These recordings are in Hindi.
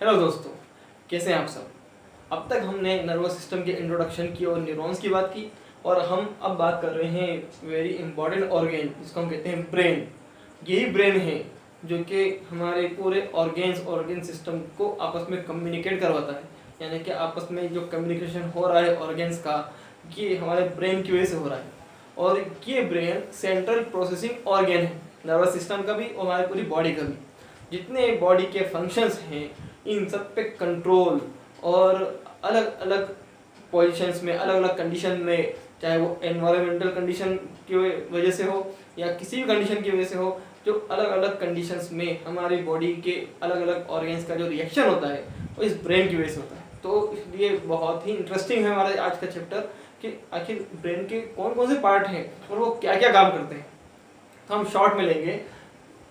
हेलो दोस्तों, कैसे हैं आप सब। अब तक हमने नर्वस सिस्टम के इंट्रोडक्शन की और न्यूरॉन्स की बात की, और हम अब बात कर रहे हैं वेरी इंपॉर्टेंट ऑर्गेन जिसको हम कहते हैं ब्रेन। यही ब्रेन है जो कि हमारे पूरे ऑर्गेन सिस्टम को आपस में कम्युनिकेट करवाता है, यानी कि आपस में जो कम्युनिकेशन हो रहा है ऑर्गेन्स का, ये हमारे ब्रेन की वजह से हो रहा है। और ये ब्रेन सेंट्रल प्रोसेसिंग ऑर्गेन है नर्वस सिस्टम का भी और हमारी पूरी बॉडी का भी। जितने बॉडी के फंक्शंस हैं इन सब पे कंट्रोल और अलग अलग पोजीशंस में, अलग अलग कंडीशन में, चाहे वो एनवायरमेंटल कंडीशन की वजह से हो या किसी भी कंडीशन की वजह से हो, जो अलग अलग कंडीशंस में हमारी बॉडी के अलग अलग ऑर्गन्स का जो रिएक्शन होता है वो इस ब्रेन की वजह से होता है। तो इसलिए बहुत ही इंटरेस्टिंग है हमारा आज का चैप्टर कि आखिर ब्रेन के कौन कौन से पार्ट हैं और वो क्या क्या काम करते हैं। तो हम शॉर्ट में लेंगे।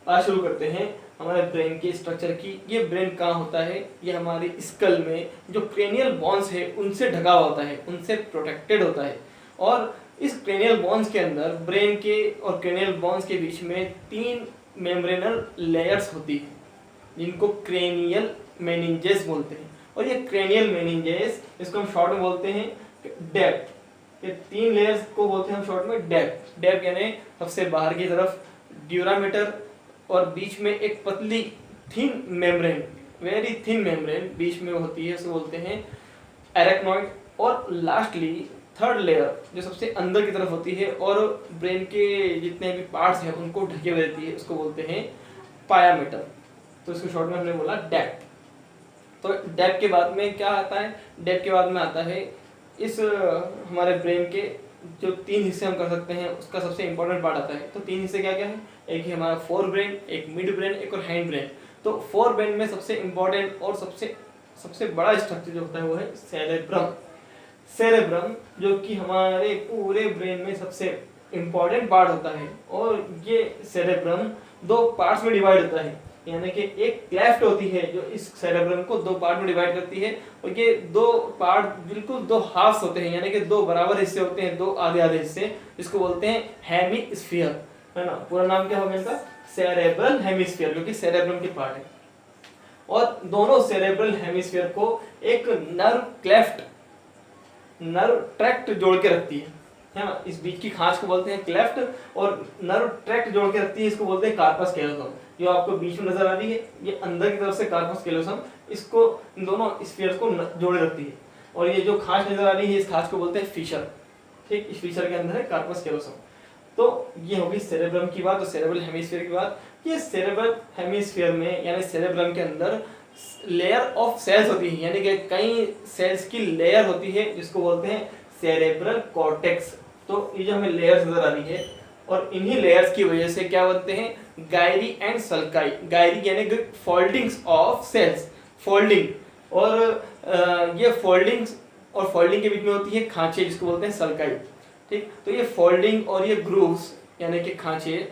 आज शुरू करते हैं हमारे ब्रेन के स्ट्रक्चर की। ये ब्रेन कहाँ होता है? ये हमारी स्कल में जो क्रेनियल बोन्स है उनसे ढका होता है, उनसे प्रोटेक्टेड होता है। और इस क्रेनियल बोन्स के अंदर ब्रेन के और क्रेनियल बोन्स के बीच में 3 मेम्ब्रेनल लेयर्स होती है जिनको क्रेनियल मेनिंजेस बोलते हैं। और ये क्रेनियल मेनिंजेस, इसको हम शॉर्ट में बोलते हैं डेप्थ। ये 3 लेयर्स को बोलते हैं हम शॉर्ट में डेप्थ। डेप्थ यानी सबसे बाहर की तरफ ड्यूरामीटर और बीच में एक पतली thin membrane, very thin membrane बीच में होती है, उसको बोलते हैं एरेक्नॉइड। और लास्टली थर्ड लेयर जो सबसे अंदर की तरफ होती है और ब्रेन के जितने भी पार्ट्स हैं उनको ढके हुए रहती है, उसको बोलते हैं पायामीटर। तो इसको शॉर्ट में हमने बोला डेप्थ। तो डेप्थ के बाद में क्या आता है? डेप्थ के बाद में आता है इस हमारे ब्रेन के जो 3 हिस्से हम कर सकते हैं उसका सबसे इंपॉर्टेंट पार्ट आता है। तो 3 हिस्से क्या क्या है? एक ही हमारा फोर ब्रेन, एक मिड ब्रेन, एक और हैंड ब्रेन। तो फोर ब्रेन में सबसे इंपॉर्टेंट और सबसे बड़ा स्ट्रक्चर जो होता है वो है सेरेब्रम। सेरेब्रम जो कि हमारे पूरे ब्रेन में सबसे इंपॉर्टेंट पार्ट होता है। और ये सेरेब्रम 2 पार्ट्स में डिवाइड होता है, यानी कि एक क्लेफ्ट होती है जो इस सेरेब्रम को 2 पार्ट में डिवाइड करती है। और ये 2 पार्ट बिल्कुल 2 हाफ्स होते हैं, यानी कि 2 बराबर हिस्से होते हैं, 2 आधे आधे हिस्से, इसको बोलते हैं हेमिस्फीयर, है ना। पूरा नाम क्या होगा इनका? सेरेब्रल हेमिस्फीयर, जो कि सेरेब्रम के पार्ट है। और दोनों सेरेब्रल हेमिस्फीयर को एक नर्व क्लेफ्ट, नर्व ट्रैक्ट जोड़ के रखती है ना। इस बीच की खांच को बोलते हैं क्लेफ्ट और नर्व ट्रैक्ट जोड़ के रखती है, इसको बोलते हैं कार्पस कैलोसम। जो आपको बीच में नजर आ रही है ये अंदर की तरफ से कार्पस कैलोसम, इसको इन दोनों स्फीयर्स को जोड़े रखती है। और ये जो खांच नजर आ रही है इस खांच को बोलते हैं फिशर। ठीक, इस फिशर के अंदर है कार्पस कैलोसम। तो ये होगी सेरेब्रम की बात और सेरेब्रल हेमिस्फीयर की बात। ये सेरेब्रल हेमिस्फीयर में यानी सेरेब्रम के अंदर लेयर ऑफ सेल्स होती है, यानी कि कई सेल्स की लेयर होती है जिसको बोलते हैं सेरेब्रल कॉर्टेक्स। तो ये जो हमें लेयर्स नजर आ रही है और इन्हीं लेयर्स की वजह से क्या बनते हैं? Gayri and sulci. गायरी यानी फोल्डिंग्स ऑफ सेल्स, फोल्डिंग। और ये फोल्डिंग्स और फोल्डिंग के बीच में होती है खांचे जिसको बोलते हैं सल्काई। ठीक, तो ये फोल्डिंग और ये ग्रूव्स यानी कि खांचे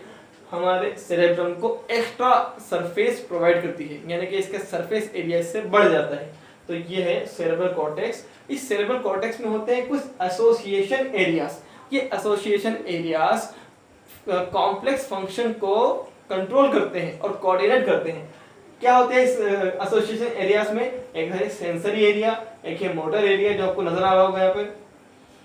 हमारे सेरेब्रम को एक्स्ट्रा सरफेस प्रोवाइड करती है, यानी कि इसका सरफेस एरिया इससे बढ़ जाता है। तो ये है सेरेब्रल कॉर्टेक्स। इस सेरेब्रल कॉर्टेक्स में होते हैं कुछ एसोसिएशन एरियाज। ये एसोसिएशन एरियाज कॉम्प्लेक्स फंक्शन को कंट्रोल करते हैं और कोऑर्डिनेट करते हैं। क्या होते हैं इस एसोसिएशन एरियाज में? एक है सेंसरी एरिया, एक है मोटर एरिया जो आपको नजर आ रहा होगा यहाँ पे,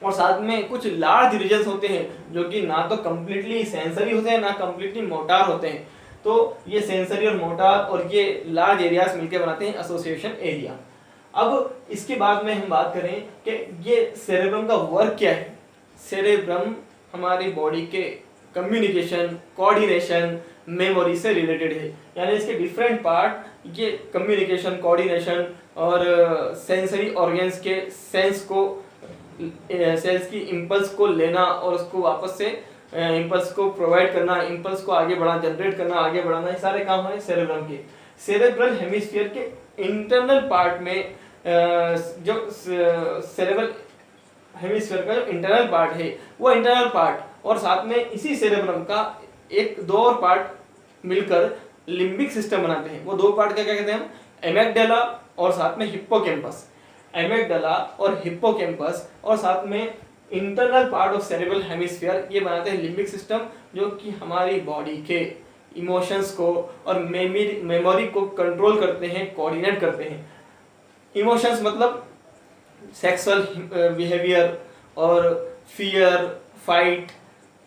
और साथ में कुछ लार्ज रीजन्स होते हैं जो कि ना तो कम्प्लीटली सेंसरी होते हैं ना कम्प्लीटली मोटार होते हैं। तो ये सेंसरी और मोटार और ये लार्ज एरियाज मिलकर बनाते हैं एसोसिएशन एरिया। अब इसके बाद में हम बात करें कि ये सेरेब्रम का वर्क क्या है। सेरेब्रम हमारी बॉडी के कम्युनिकेशन, कोऑर्डिनेशन, मेमोरी से रिलेटेड है, यानी इसके डिफरेंट पार्ट ये कम्युनिकेशन, कोऑर्डिनेशन और सेंसरी ऑर्गन्स के सेल्स की इम्पल्स को लेना और उसको वापस से इम्पल्स को प्रोवाइड करना, इम्पल्स को आगे बढ़ाना, जनरेट करना, आगे बढ़ाना, ये सारे काम है सेरेब्रम के। सेरेब्रल हेमिस्फीयर के इंटरनल पार्ट में जो सेरेब्रल हेमिस्फीयर का जो इंटरनल पार्ट है वो इंटरनल पार्ट और साथ में इसी सेरेब्रम का 1-2 और पार्ट मिलकर लिम्बिक सिस्टम बनाते हैं। वो 2 पार्ट क्या क्या कहते हैं हम? एमेगडाला और साथ में हिप्पोकैम्पस। एमेगडाला और हिप्पोकैम्पस और साथ में internal part of cerebral hemisphere, ये बनाते हैं लिम्बिक सिस्टम, जो कि हमारी बॉडी के इमोशंस को और मेमोरी को कंट्रोल करते हैं, कोऑर्डिनेट करते हैं। इमोशंस मतलब सेक्सुअल बिहेवियर और फियर, फाइट,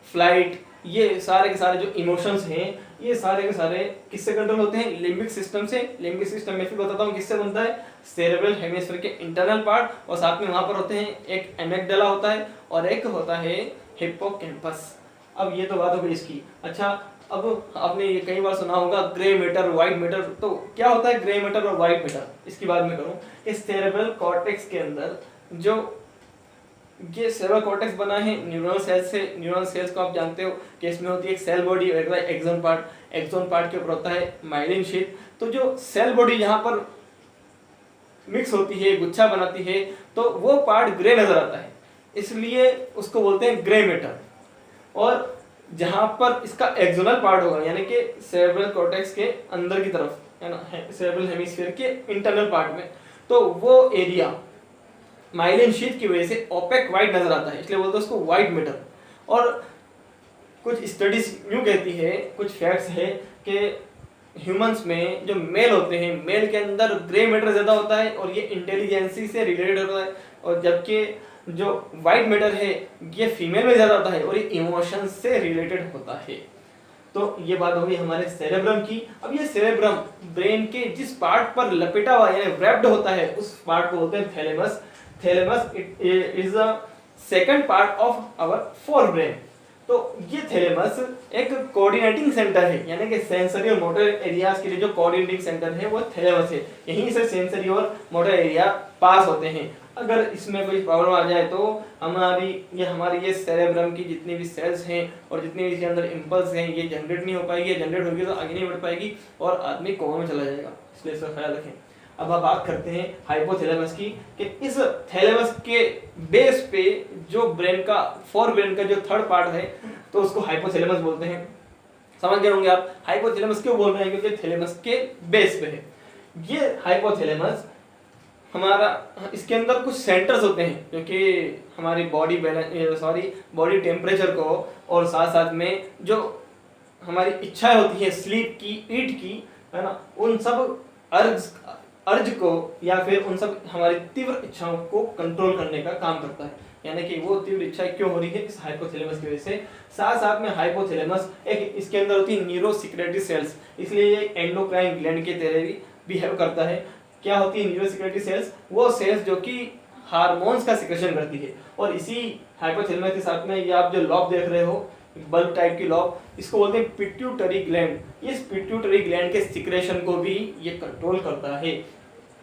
फ्लाइट, ये सारे के सारे जो इमोशंस हैं ये सारे के सारे किससे कंट्रोल होते हैं? लिम्बिक सिस्टम से। लिम्बिक सिस्टम में फिर बताता हूँ किससे बनता है? सेरेब्रल हेमिस्फीयर के इंटरनल पार्ट, और साथ में वहां पर होते हैं एक एमिग्डाला होता है और एक होता है हिप्पोकैम्पस। अब ये तो बात हो गई इसकी। अच्छा, अब आपने ये कई बार सुना होगा ग्रे मैटर, व्हाइट मैटर। तो क्या होता है ग्रे मैटर और व्हाइट मैटर, इसकी बात मैं करूं। इस सेरेब्रल कॉर्टेक्स के अंदर जो ये सेरेब्रल कॉर्टेक्स बना है न्यूरॉनल सेल्स से। न्यूरॉनल सेल्स को आप जानते हो कि इसमें होती है एक सेल बॉडी और एक एक्सोन पार्ट। एक्सोन पार्ट के ऊपर होता है माइलिन शीट। तो जो सेल बॉडी यहाँ पर मिक्स होती है, गुच्छा बनाती है, तो वो पार्ट ग्रे नजर आता है, इसलिए उसको बोलते हैं ग्रे मैटर। और जहां पर इसका एक्सोनल पार्ट होगा, यानी कि सेरेब्रल कॉर्टेक्स के अंदर की तरफ है ना, सेरेब्रल हेमिस्फीयर के इंटरनल पार्ट में, तो वो एरिया माइलिन शीट की वजह से ओपेक व्हाइट नजर आता है, इसलिए बोलते हैं उसको व्हाइट मैटर। और कुछ स्टडीज यूं कहती है, कुछ फैक्ट्स है कि ह्यूमंस में जो मेल होते हैं, मेल के अंदर ग्रे मैटर ज्यादा होता है और ये इंटेलिजेंसी से रिलेटेड होता है, और जबकि जो व्हाइट मैटर है ये फीमेल में ज्यादा होता है और ये इमोशंस से रिलेटेड होता है। तो ये बात हो गई हमारे सेरेब्रम की। अब ये सेरेब्रम ब्रेन के जिस पार्ट पर लपेटा हुआ यानी व्रैप्ड होता है उस पार्ट को बोलते हैं thalamus. Thalamus is the second part of our forebrain. तो ये थैलेमस एक कोऑर्डिनेटिंग सेंटर है, यानी कि सेंसरी और मोटर एरियाज के लिए जो कोऑर्डिनेटिंग सेंटर है वो थैलेमस है। यहीं से सेंसरी और मोटर एरिया पास होते हैं। अगर इसमें कोई प्रॉब्लम आ जाए तो हमारी ये सेरेब्रम की जितनी भी सेल्स हैं और जितनी भी इसके अंदर इम्पल्स हैं ये जनरेट नहीं हो पाएगी, जनरेट होगी तो आगे नहीं बढ़ पाएगी और आदमी कोमा में चला जाएगा, इसलिए इसका ख्याल रखें। अब आप बात करते हैं हाइपोथैलेमस की, कि इस थैलेमस के बेस पे जो ब्रेन का फोर ब्रेन का जो थर्ड पार्ट है तो उसको हाइपोथैलेमस बोलते हैं। समझ गए होंगे आप हाइपोथैलेमस क्यों बोल रहे हैं, क्योंकि थैलेमस के बेस पे है ये हाइपोथैलेमस हमारा। इसके अंदर कुछ सेंटर्स होते हैं जो कि हमारी बॉडी टेम्परेचर को और साथ साथ में जो हमारी इच्छाएं होती है स्लीप की, ईट की, है ना, उन सब अर्ज को या फिर उन सब हमारी तीव्र इच्छाओं को कंट्रोल करने का काम करता है। यानी कि वो तीव्र इच्छाएं क्यों हो रही है, इस हाइपोथैलेमस की वजह से। साथ साथ में हाइपोथैलेमस एक इसके अंदर होती है न्यूरोसिक्रेटरी सेल्स, इसलिए ये एंडोक्राइन ग्लैंड के तरह भी बिहेव करता है। क्या होती है न्यूरोसिक्रेटरी सेल्स? वो सेल्स जो कि हार्मोन्स का सिक्रेशन करती है। और इसी हाइपोथैलेमस के साथ में ये आप जो लॉब देख रहे हो, बल्ब टाइप की लॉब, इसको बोलते हैं पिट्यूटरी ग्लैंड। इस पिट्यूटरी ग्लैंड के सिक्रेशन को भी ये कंट्रोल करता है।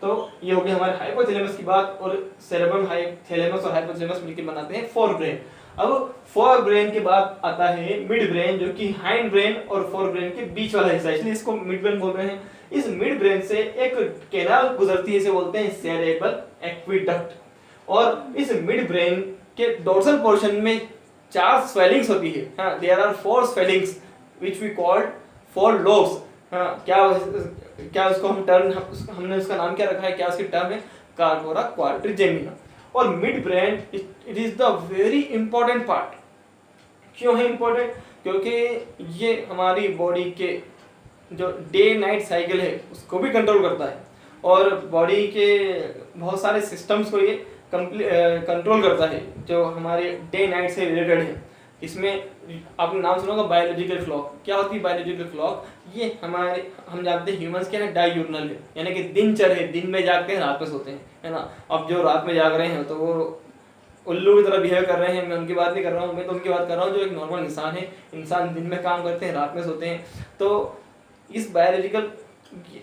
तो ये हो गई हमारे हाइपोथैलेमस की बात। और सेरेब्रम, थैलेमस और हाइपोथैलेमस मिलकर बनाते हैं फोर ब्रेन। अब फोर ब्रेन के बाद आता है मिड ब्रेन, जो कि हाइंड ब्रेन और फोर ब्रेन के बीच वाला हिस्सा है, इसलिए इसको मिड ब्रेन बोल रहे हैं। इस मिड ब्रेन से एक कैनाल गुजरती है, इसे बोलते हैं सेरेब्रल एक्विडक्ट। और इस मिड ब्रेन के डोर्सल पोर्शन में 4 स्वेलिंग्स होती है। हाँ, there are 4 swellings which we called 4 lobes. हाँ, क्या उसको हम टर्म हमने उसका नाम क्या रखा है, क्या उसकी टर्म है? Corpora quadrigemina. और mid brain it is the very important part. क्यों है इंपॉर्टेंट? क्योंकि ये हमारी बॉडी के जो डे नाइट साइकिल है उसको भी कंट्रोल करता है और बॉडी के बहुत सारे सिस्टम्स को ये कंट्रोल करता है जो हमारे डे नाइट से रिलेटेड है। इसमें आपने नाम सुना होगा बायोलॉजिकल क्लॉक। क्या होती है बायोलॉजिकल क्लॉक? ये हम जानते हैं ह्यूमंस के ना डाययूर्नल है, यानी कि दिनचर्या है, दिन में जागते हैं रात में सोते हैं, है ना। अब जो रात में जाग रहे हैं तो वो उल्लू की तरह बिहेव कर रहे हैं, मैं उनकी बात नहीं कर रहा हूँ, मैं तो उनकी बात कर रहा हूँ जो एक नॉर्मल इंसान है। इंसान दिन में काम करते हैं, रात में सोते हैं। तो इस बायोलॉजिकल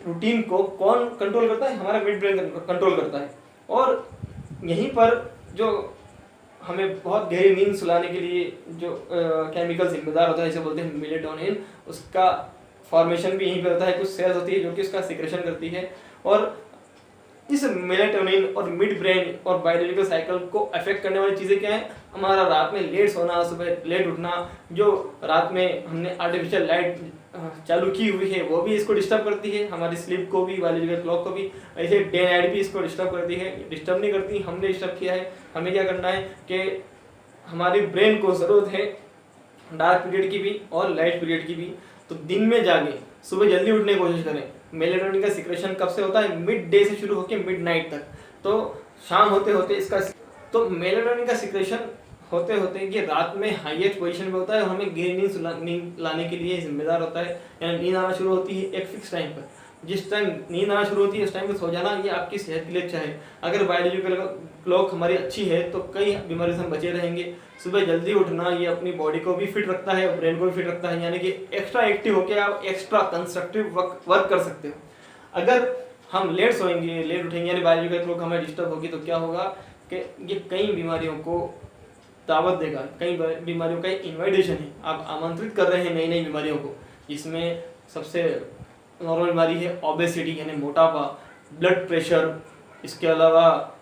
रूटीन को कौन कंट्रोल करता है? हमारा मिड ब्रेन कंट्रोल करता है। और यहीं पर जो हमें बहुत गहरी नींद सुलाने के लिए जो केमिकल जिम्मेदार होता है, इसे बोलते हैं मेलेटोनिन, उसका फॉर्मेशन भी यहीं पर होता है। कुछ सेल्स होती है जो कि उसका सिक्रेशन करती है। और इस मेलेटोनिन और मिड ब्रेन और बायोलॉजिकल साइकिल को अफेक्ट करने वाली चीज़ें क्या हैं? हमारा रात में लेट सोना, सुबह लेट उठना, जो रात में हमने आर्टिफिशियल लाइट चालू की हुई है वो भी इसको डिस्टर्ब करती है, हमारी स्लीप को भी, बायोलॉजिकल क्लॉक को भी। ऐसे डे नाइट भी इसको डिस्टर्ब करती है। डिस्टर्ब नहीं करती, हमने डिस्टर्ब किया है। हमें क्या करना है कि हमारी ब्रेन को ज़रूरत है डार्क पीरियड की भी और लाइट पीरियड की भी। तो दिन में जागे, सुबह जल्दी उठने की कोशिश करें। मेलेटोनिन का सिक्रेशन कब से होता है? मिड डे से शुरू होकर मिड नाइट तक, तो शाम होते होते इसका, तो मेलेटोनिन का सिक्रेशन होते होते ये रात में हाईएस्ट पोजीशन पे होता है और हमें गहरी नींद लाने के लिए जिम्मेदार होता है। यानी नींद आना शुरू होती है एक फिक्स टाइम पर, जिस टाइम नींद आना शुरू होती है उस टाइम पे सो जाना, ये आपकी सेहत के लिए अच्छा है। अगर बायोलॉजिकल क्लॉक हमारी अच्छी है तो कई बीमारी से हम बचे रहेंगे। सुबह जल्दी उठना ये अपनी बॉडी को भी फिट रखता है और ब्रेन को भी फिट रखता है, यानी कि एक्स्ट्रा एक्टिव होकर आप एक्स्ट्रा कंस्ट्रक्टिव वर्क कर सकते हो। अगर हम लेट सोएंगे, लेट उठेंगे, यानी बायोलॉजिकल क्लॉक हमें डिस्टर्ब होगी, तो क्या होगा कि ये कई बीमारियों को दावत देगा, कई बीमारियों का इन्विटेशन है, आप आमंत्रित कर रहे हैं नई नई बीमारियों को। इसमें सबसे नॉर्मल बीमारी है ओबेसिटी, यानी मोटापा, ब्लड प्रेशर, इसके अलावा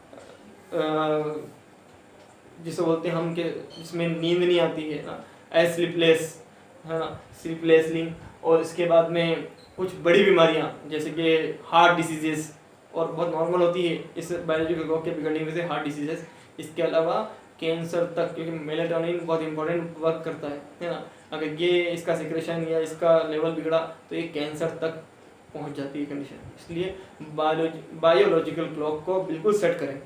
जिसे बोलते हैं हम कि जिसमें नींद नहीं आती है ना, स्लीपलेस, है ना, स्लीपलेसलिंग। और इसके बाद में कुछ बड़ी बीमारियां जैसे कि हार्ट डिसीजेस, और बहुत नॉर्मल होती है इस बायोलॉजिकल क्लॉक के बिगड़ने की वजह से हार्ट डिसीजेस। इसके अलावा कैंसर तक, क्योंकि मेलेटोनिन बहुत इंपॉर्टेंट वर्क करता है ना। अगर ये इसका सिक्रेशन या इसका लेवल बिगड़ा तो ये कैंसर तक पहुंच जाती है कंडीशन। इसलिए बायोलॉजिकल क्लॉक को बिल्कुल सेट करें।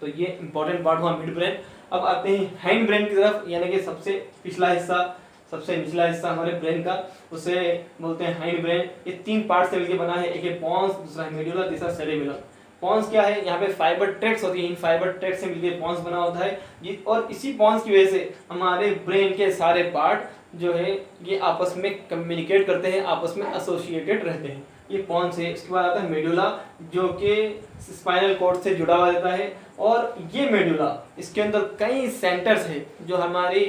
तो ये इंपॉर्टेंट पार्ट हुआ मिड ब्रेन। अब आते हैं हैंड ब्रेन की तरफ, यानी कि सबसे पिछला हिस्सा, सबसे निचला हिस्सा हमारे ब्रेन का, उसे बोलते हैं हैंड ब्रेन। ये 3 पार्ट से मिलकर बना है, एक है पॉन्स, दूसरा है मेडुला, तीसरा सेरेबेलम। पॉन्स क्या है? यहाँ पे फाइबर ट्रैक्ट्स होती है, इन फाइबर ट्रैक्ट से मिलकर पॉन्स बना होता है। और इसी पॉन्स की वजह से हमारे ब्रेन के सारे पार्ट जो है ये आपस में कम्युनिकेट करते हैं, आपस में एसोसिएटेड रहते हैं। ये पॉन्स है। इसके बाद आता है मेडुला, जो कि स्पाइनल कॉर्ड से जुड़ा हुआ रहता है। और ये मेडुला, इसके अंदर कई सेंटर्स है जो हमारी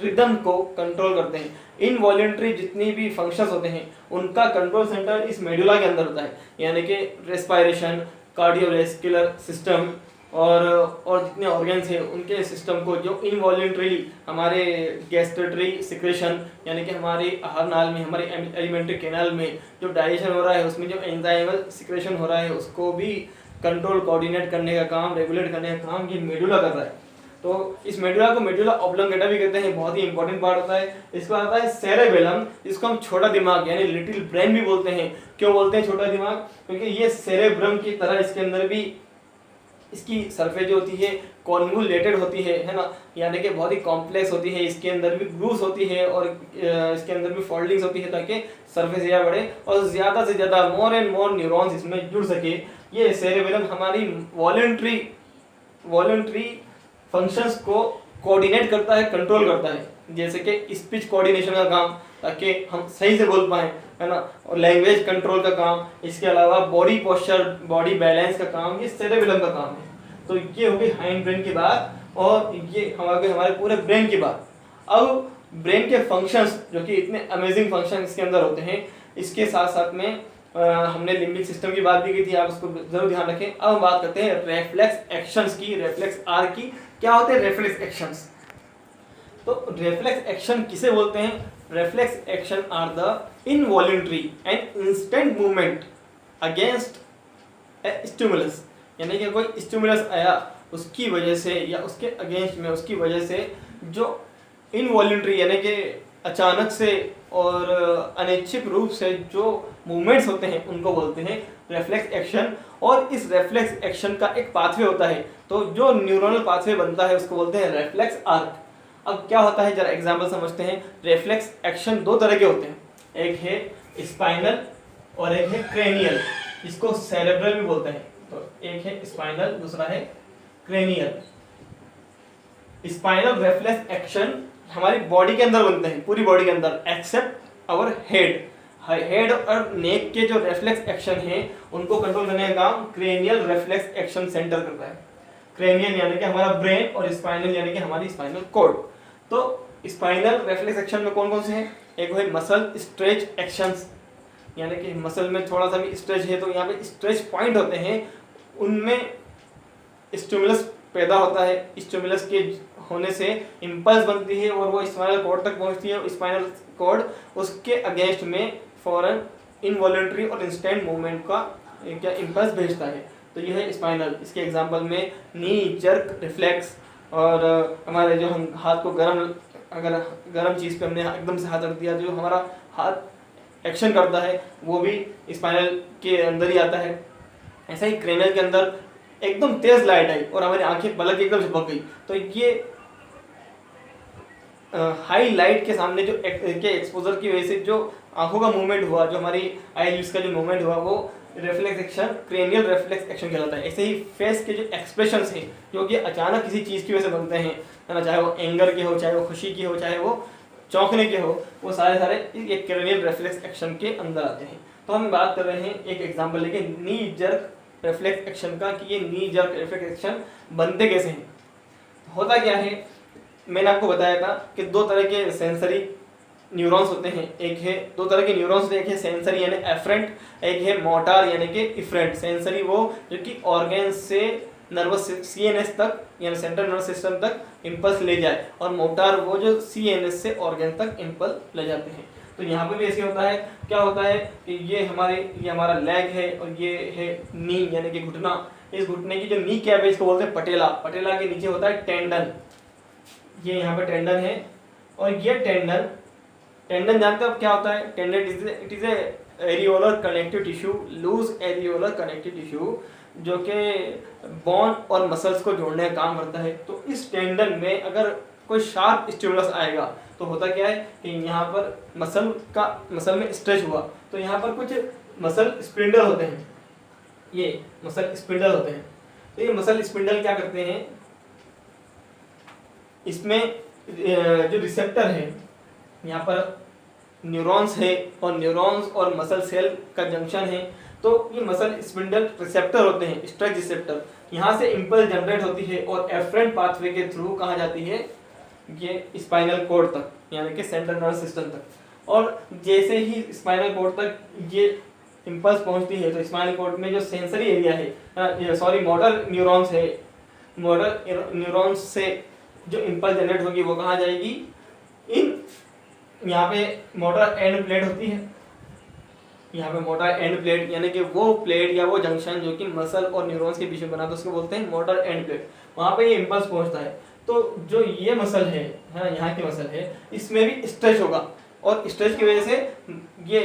रिदम को कंट्रोल करते हैं। इनवॉलेंट्री जितनी भी फंक्शंस होते हैं उनका कंट्रोल सेंटर इस मेडुला के अंदर होता है, यानी कि रेस्पिरेशन, कार्डियोवैस्कुलर सिस्टम और जितने ऑर्गन्स हैं उनके सिस्टम को, जो इनवॉलेंट्रीली हमारे गैस्ट्रेटरी सिक्रेशन, यानी कि हमारे आहार नाल में, हमारे एलिमेंट्री कैनाल में जो डाइजेशन हो रहा है उसमें जो एंजाइमल सिक्रेशन हो रहा है उसको भी कंट्रोल, कोऑर्डिनेट करने का काम, रेगुलेट करने का काम ये मेडुला कर रहा है। तो इस मेडुला को मेडुला ऑब्लोंगेटा भी कहते हैं, बहुत ही इंपॉर्टेंट पार्ट होता है। इसके बाद आता है सेरेबेलम, जिसको हम छोटा दिमाग यानी लिटिल ब्रेन भी बोलते हैं। क्यों बोलते हैं छोटा दिमाग? क्योंकि ये सेरेब्रम की तरह इसके अंदर भी इसकी सरफेस जो होती है कॉन्वुलेटेड होती है ना, यानी कि बहुत ही कॉम्प्लेक्स होती है। इसके अंदर भी ग्रूव्स होती है और इसके अंदर भी फोल्डिंग्स होती है ताकि सरफेस एरिया बढ़े और ज़्यादा से ज़्यादा मोर एंड मोर न्यूरॉन्स इसमें जुड़ सके। ये सेरेबेलम हमारी वॉलंटरी फंक्शंस को कोऑर्डिनेट करता है, कंट्रोल करता है, जैसे कि स्पीच कोऑर्डिनेशन का काम ताकि हम सही से बोल पाएं, है ना, और लैंग्वेज कंट्रोल का काम। इसके अलावा बॉडी पोस्चर, बॉडी बैलेंस का काम ये सेरेबेलम का काम है। तो ये हो गई हाइंड ब्रेन की बात और ये हमारे पूरे ब्रेन की बात। अब ब्रेन के फंक्शंस जो कि इतने अमेजिंग फंक्शन इसके अंदर होते हैं, इसके साथ साथ में हमने लिम्बिक सिस्टम की बात भी की थी, आप उसको जरूर ध्यान रखें। अब हम बात करते हैं रेफ्लेक्स एक्शंस की, रेफ्लेक्स आर की। क्या होते हैं रेफ्लेक्स एक्शंस? तो रेफ्लेक्स एक्शन किसे बोलते हैं? Reflex action are the involuntary and instant movement against a stimulus, यानी कि कोई स्टिमुलस आया उसकी वजह से या उसके अगेंस्ट में, उसकी वजह से जो इनवॉलंटरी यानी कि अचानक से और अनैच्छिक रूप से जो मूवमेंट्स होते हैं उनको बोलते हैं रेफ्लेक्स एक्शन। और इस रेफ्लेक्स एक्शन का एक पाथवे होता है, तो जो न्यूरोनल पाथवे बनता है उसको बोलते हैं रेफ्लेक्स आर्क। अब क्या होता है जरा एग्जांपल समझते हैं। रेफ्लेक्स एक्शन 2 तरह के होते हैं, एक है स्पाइनल और एक है क्रेनियल, इसको सेरेब्रल भी बोलते हैं। तो एक है स्पाइनल, दूसरा है क्रेनियल। स्पाइनल रेफ्लेक्स एक्शन हमारी बॉडी के अंदर बनते हैं, पूरी बॉडी के अंदर, एक्सेप्ट आवर हेड और नेक के जो रेफ्लेक्स एक्शन है उनको कंट्रोल करने का काम क्रेनियल रेफ्लेक्स एक्शन सेंटर करता है। क्रेनियल यानी कि हमारा ब्रेन और स्पाइनल यानी कि हमारी स्पाइनल कॉर्ड। तो स्पाइनल रेफ्लेक्स एक्शन में कौन कौन से हैं? एक है मसल स्ट्रेच एक्शंस, यानी कि मसल में थोड़ा सा भी स्ट्रेच है तो यहाँ पे स्ट्रेच पॉइंट होते हैं, उनमें स्टिमुलस पैदा होता है। स्टिमुलस के होने से इंपल्स बनती है और वो स्पाइनल कॉर्ड तक पहुंचती है। स्पाइनल कॉर्ड उसके अगेंस्ट में फॉरन इनवॉलंटरी और इंस्टेंट मूवमेंट का क्या इंपल्स भेजता है। तो ये है स्पाइनल। इसके एग्जांपल में नी जर्क रिफ्लेक्स, और हमारे जो हम हाथ को अगर गर्म चीज़ पे हमने एकदम से हाथ रख दिया, जो हमारा हाथ एक्शन करता है वो भी स्पाइनल के अंदर ही आता है। ऐसा ही क्रेनियल के अंदर एकदम तेज लाइट आई और हमारी आंखें पलक एकदम झपक गई, तो ये हाई लाइट के सामने जो के एक्सपोजर की वजह से जो आंखों का मूवमेंट हुआ, जो हमारी आई लिड्स का जो मूवमेंट हुआ, वो reflex action, cranial reflex action कहलाता है। ऐसे ही फेस के जो एक्सप्रेशंस हैं जो कि अचानक किसी चीज़ की वजह से बनते हैं, है ना, चाहे वो एंगर के हो, चाहे वो खुशी की हो, चाहे वो चौंकने के हो, वो सारे एक क्रेनियल रिफ्लेक्स एक्शन के अंदर आते हैं। तो हम बात कर रहे हैं एक एग्जांपल लेके नी जर्क रिफ्लेक्स एक्शन का, कि ये नी जर्क रिफ्लेक्स एक्शन बनते कैसे हैं। होता क्या है, मैंने आपको बताया था कि दो तरह के सेंसरी न्यूरॉन्स होते हैं। एक है दो तरह के न्यूरॉन्स, एक है सेंसरी यानी एफरेंट, एक है मोटार यानी कि इफरेंट। सेंसरी वो जो कि ऑर्गन से नर्वस सीएनएस तक यानी सेंट्रल नर्वस सिस्टम तक इम्पल्स ले जाए, और मोटार वो जो सीएनएस से ऑर्गन तक इम्पल्स ले जाते हैं। तो यहाँ पे भी ऐसे होता है, क्या होता है कि ये हमारा लेग है और ये है नी यानी कि घुटना। इस घुटने की जो नी कैप है इसको बोलते हैं पटेला। पटेला के नीचे होता है टेंडन, ये यहाँ पे टेंडन है, और ये टेंडन जानते हो आप क्या होता है। Tendon it is areolar connective tissue, loose areolar connective tissue, जो कि बोन और मसल्स को जोड़ने का काम करता है। तो इस टेंडन में अगर कोई शार्प स्टिमुलस आएगा तो होता क्या है कि यहाँ पर मसल में स्ट्रेच हुआ, तो यहाँ पर कुछ मसल स्पिंडल होते हैं, ये मसल स्पिंडल होते हैं। तो ये मसल स्पिंडल क्या करते हैं, इसमें जो रिसेप्टर है, यहाँ पर न्यूरॉन्स है और न्यूरॉन्स और मसल सेल का जंक्शन है। तो ये मसल स्पिंडल रिसेप्टर होते हैं, स्ट्रेच रिसेप्टर, यहाँ से इम्पल्स जनरेट होती है और एफरेंट पाथवे के थ्रू कहाँ जाती है, ये स्पाइनल कॉर्ड तक यानी कि सेंट्रल नर्वस सिस्टम तक। और जैसे ही स्पाइनल कॉर्ड तक ये इम्पल्स पहुँचती है तो स्पाइनल कॉर्ड में जो सेंसरी एरिया है, मोटर न्यूरॉन्स है, मोटर न्यूरॉन्स से जो इम्पल्स जनरेट होगी वो कहाँ जाएगी, यहाँ पे मोटर एंड प्लेट होती है, यहाँ पे मोटर एंड प्लेट यानी कि वो प्लेट या वो जंक्शन जो कि मसल और न्यूरॉन्स के बीच में बना था उसको बोलते हैं मोटर एंड प्लेट। वहाँ पे ये इम्पल्स पहुँचता है। तो जो ये मसल है, यहाँ की मसल है, इसमें भी स्ट्रेच होगा, और स्ट्रेच की वजह से ये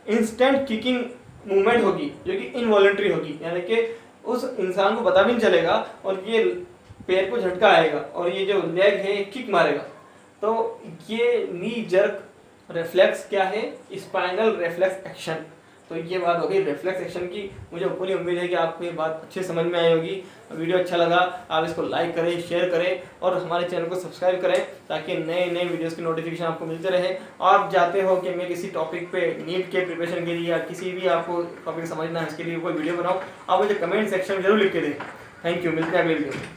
इंस्टेंट किकिंग मूवमेंट होगी जो कि इनवॉलंटरी होगी, यानी कि उस इंसान को पता भी नहीं चलेगा और ये पैर को झटका आएगा और ये जो लेग है किक मारेगा। तो ये नी जर्क रिफ्लेक्स क्या है, स्पाइनल रिफ्लेक्स एक्शन। तो ये बात हो गई रिफ्लेक्स एक्शन की। मुझे पूरी उम्मीद है कि आपको ये बात अच्छे समझ में आई होगी। वीडियो अच्छा लगा आप इसको लाइक करें, शेयर करें और हमारे चैनल को सब्सक्राइब करें ताकि नए वीडियोस की नोटिफिकेशन आपको मिलते रहे। आप चाहते हो कि मैं किसी टॉपिक पे नीट के प्रिपरेशन के लिए या किसी भी आपको टॉपिक समझना है इसके लिए कोई वीडियो बनाऊँ, आप मुझे कमेंट सेक्शन में जरूर लिख के दें। थैंक यू, मिलते हैं अगले वीडियो में।